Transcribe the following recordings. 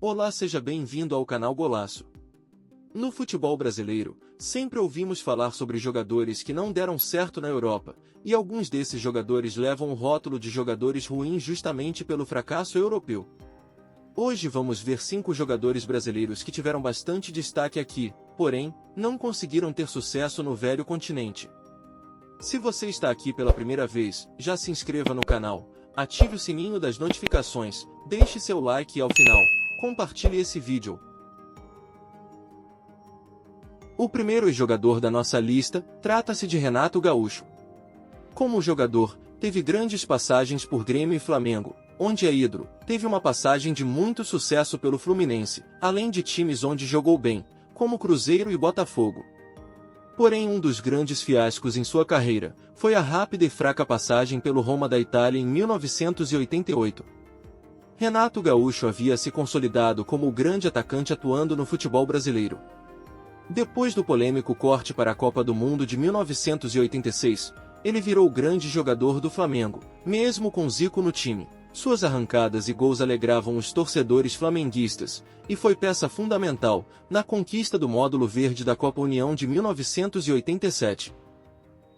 Olá, seja bem-vindo ao canal Golaço. No futebol brasileiro, sempre ouvimos falar sobre jogadores que não deram certo na Europa, e alguns desses jogadores levam o rótulo de jogadores ruins justamente pelo fracasso europeu. Hoje vamos ver 5 jogadores brasileiros que tiveram bastante destaque aqui, porém, não conseguiram ter sucesso no velho continente. Se você está aqui pela primeira vez, já se inscreva no canal, ative o sininho das notificações, deixe seu like e ao final, compartilhe esse vídeo. O primeiro jogador da nossa lista trata-se de Renato Gaúcho. Como jogador, teve grandes passagens por Grêmio e Flamengo, onde é ídolo, teve uma passagem de muito sucesso pelo Fluminense, além de times onde jogou bem, como Cruzeiro e Botafogo. Porém, um dos grandes fiascos em sua carreira foi a rápida e fraca passagem pelo Roma da Itália em 1988. Renato Gaúcho havia se consolidado como o grande atacante atuando no futebol brasileiro. Depois do polêmico corte para a Copa do Mundo de 1986, ele virou o grande jogador do Flamengo, mesmo com Zico no time. Suas arrancadas e gols alegravam os torcedores flamenguistas, e foi peça fundamental na conquista do módulo verde da Copa União de 1987.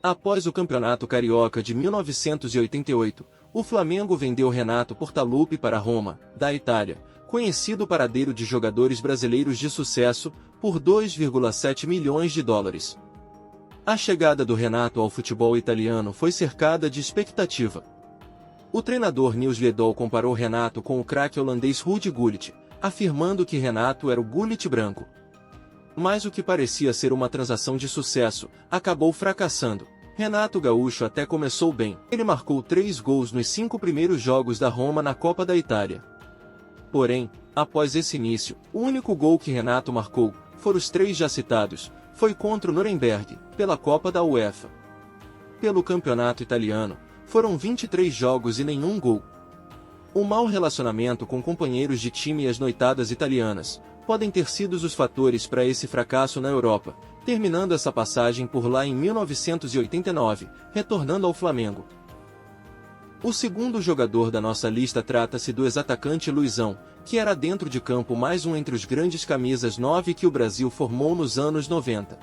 Após o Campeonato Carioca de 1988, o Flamengo vendeu Renato Portaluppi para Roma, da Itália, conhecido paradeiro de jogadores brasileiros de sucesso, por 2,7 milhões de dólares. A chegada do Renato ao futebol italiano foi cercada de expectativa. O treinador Nils Liedol comparou Renato com o craque holandês Ruud Gullit, afirmando que Renato era o Gullit branco. Mas o que parecia ser uma transação de sucesso, acabou fracassando. Renato Gaúcho até começou bem. Ele marcou 3 gols nos 5 primeiros jogos da Roma na Copa da Itália. Porém, após esse início, o único gol que Renato marcou, foram os 3 já citados, foi contra o Nuremberg, pela Copa da UEFA. Pelo campeonato italiano, foram 23 jogos e nenhum gol. O mau relacionamento com companheiros de time e as noitadas italianas podem ter sido os fatores para esse fracasso na Europa, terminando essa passagem por lá em 1989, retornando ao Flamengo. O segundo jogador da nossa lista trata-se do ex-atacante Luizão, que era dentro de campo mais um entre os grandes camisas 9 que o Brasil formou nos anos 90.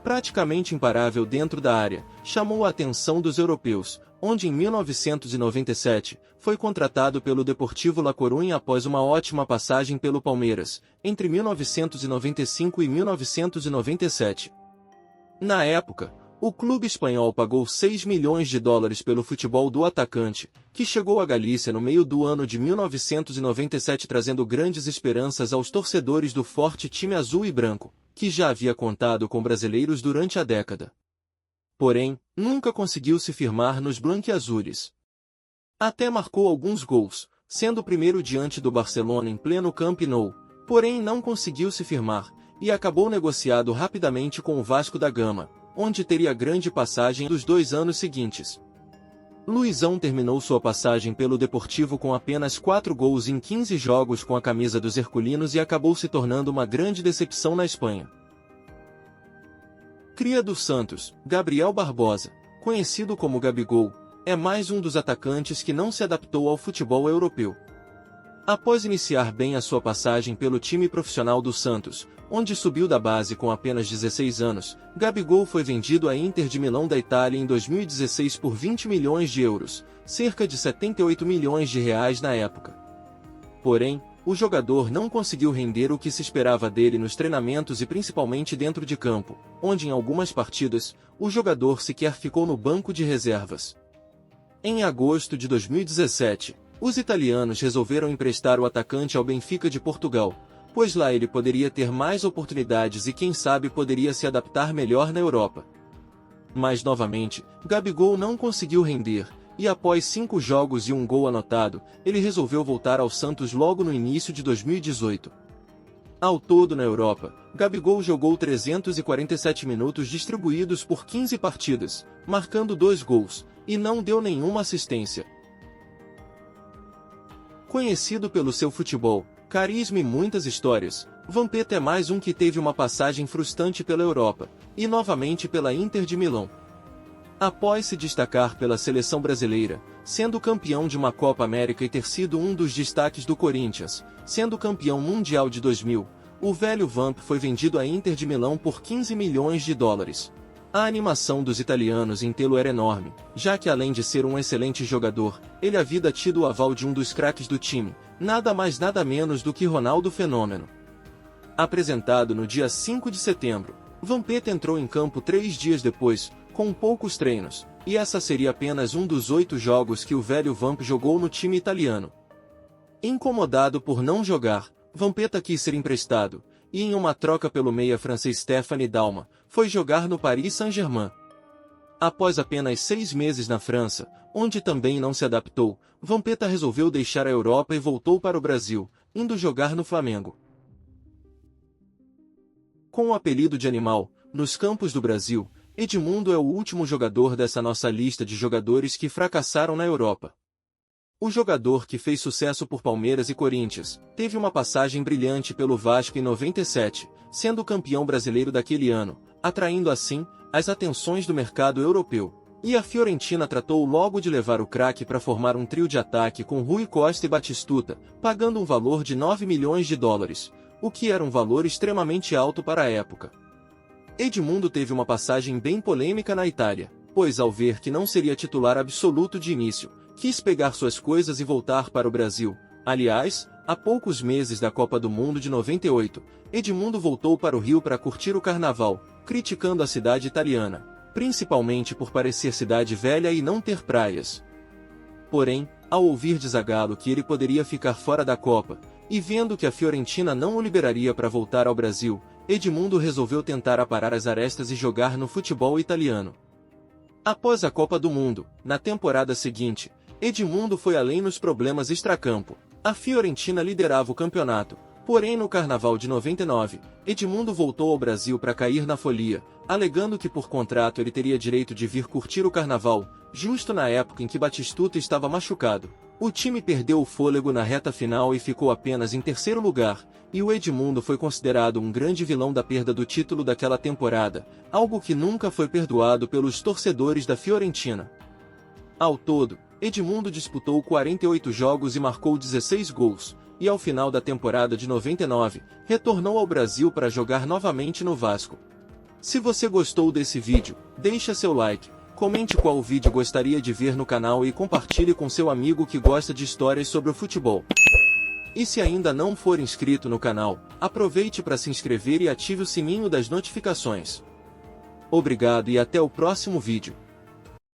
Praticamente imparável dentro da área, chamou a atenção dos europeus, onde em 1997, foi contratado pelo Deportivo La Coruña após uma ótima passagem pelo Palmeiras, entre 1995 e 1997. Na época, o clube espanhol pagou 6 milhões de dólares pelo futebol do atacante, que chegou à Galícia no meio do ano de 1997 trazendo grandes esperanças aos torcedores do forte time azul e branco, que já havia contado com brasileiros durante a década. Porém, nunca conseguiu se firmar nos blanquiazules. Até marcou alguns gols, sendo o primeiro diante do Barcelona em pleno Camp Nou, porém não conseguiu se firmar, e acabou negociado rapidamente com o Vasco da Gama, onde teria grande passagem dos 2 anos seguintes. Luizão terminou sua passagem pelo Deportivo com apenas 4 gols em 15 jogos com a camisa dos herculinos e acabou se tornando uma grande decepção na Espanha. Cria do Santos, Gabriel Barbosa, conhecido como Gabigol, é mais um dos atacantes que não se adaptou ao futebol europeu. Após iniciar bem a sua passagem pelo time profissional do Santos, onde subiu da base com apenas 16 anos, Gabigol foi vendido à Inter de Milão da Itália em 2016 por 20 milhões de euros, cerca de 78 milhões de reais na época. Porém, o jogador não conseguiu render o que se esperava dele nos treinamentos e principalmente dentro de campo, onde em algumas partidas, o jogador sequer ficou no banco de reservas. Em agosto de 2017, os italianos resolveram emprestar o atacante ao Benfica de Portugal, pois lá ele poderia ter mais oportunidades e quem sabe poderia se adaptar melhor na Europa. Mas novamente, Gabigol não conseguiu render, e após 5 jogos e 1 gol anotado, ele resolveu voltar ao Santos logo no início de 2018. Ao todo na Europa, Gabigol jogou 347 minutos distribuídos por 15 partidas, marcando 2 gols, e não deu nenhuma assistência. Conhecido pelo seu futebol, carisma e muitas histórias, Vampeta é mais um que teve uma passagem frustrante pela Europa, e novamente pela Inter de Milão. Após se destacar pela seleção brasileira, sendo campeão de uma Copa América e ter sido um dos destaques do Corinthians, sendo campeão mundial de 2000, o velho Vamp foi vendido à Inter de Milão por 15 milhões de dólares. A animação dos italianos em tê-lo era enorme, já que além de ser um excelente jogador, ele havia tido o aval de um dos craques do time, nada mais nada menos do que Ronaldo Fenômeno. Apresentado no dia 5 de setembro, Vampeta entrou em campo 3 dias depois, com poucos treinos, e essa seria apenas um dos 8 jogos que o velho Vamp jogou no time italiano. Incomodado por não jogar, Vampeta quis ser emprestado, e em uma troca pelo meia francês Stéphane Dalma, foi jogar no Paris Saint-Germain. Após apenas 6 meses na França, onde também não se adaptou, Vampeta resolveu deixar a Europa e voltou para o Brasil, indo jogar no Flamengo. Com o apelido de Animal, nos campos do Brasil, Edmundo é o último jogador dessa nossa lista de jogadores que fracassaram na Europa. O jogador que fez sucesso por Palmeiras e Corinthians, teve uma passagem brilhante pelo Vasco em 97, sendo campeão brasileiro daquele ano, atraindo assim as atenções do mercado europeu. E a Fiorentina tratou logo de levar o craque para formar um trio de ataque com Rui Costa e Batistuta, pagando um valor de 9 milhões de dólares, o que era um valor extremamente alto para a época. Edmundo teve uma passagem bem polêmica na Itália, pois ao ver que não seria titular absoluto de início, quis pegar suas coisas e voltar para o Brasil. Aliás, há poucos meses da Copa do Mundo de 98, Edmundo voltou para o Rio para curtir o carnaval, criticando a cidade italiana, principalmente por parecer cidade velha e não ter praias. Porém, ao ouvir de Zagallo que ele poderia ficar fora da Copa, e vendo que a Fiorentina não o liberaria para voltar ao Brasil, Edmundo resolveu tentar aparar as arestas e jogar no futebol italiano. Após a Copa do Mundo, na temporada seguinte, Edmundo foi além nos problemas extracampo. A Fiorentina liderava o campeonato, porém no Carnaval de 99, Edmundo voltou ao Brasil para cair na folia, alegando que por contrato ele teria direito de vir curtir o Carnaval, justo na época em que Batistuta estava machucado. O time perdeu o fôlego na reta final e ficou apenas em terceiro lugar, e o Edmundo foi considerado um grande vilão da perda do título daquela temporada, algo que nunca foi perdoado pelos torcedores da Fiorentina. Ao todo, Edmundo disputou 48 jogos e marcou 16 gols, e ao final da temporada de 99, retornou ao Brasil para jogar novamente no Vasco. Se você gostou desse vídeo, deixa seu like, comente qual vídeo gostaria de ver no canal e compartilhe com seu amigo que gosta de histórias sobre o futebol. E se ainda não for inscrito no canal, aproveite para se inscrever e ative o sininho das notificações. Obrigado e até o próximo vídeo.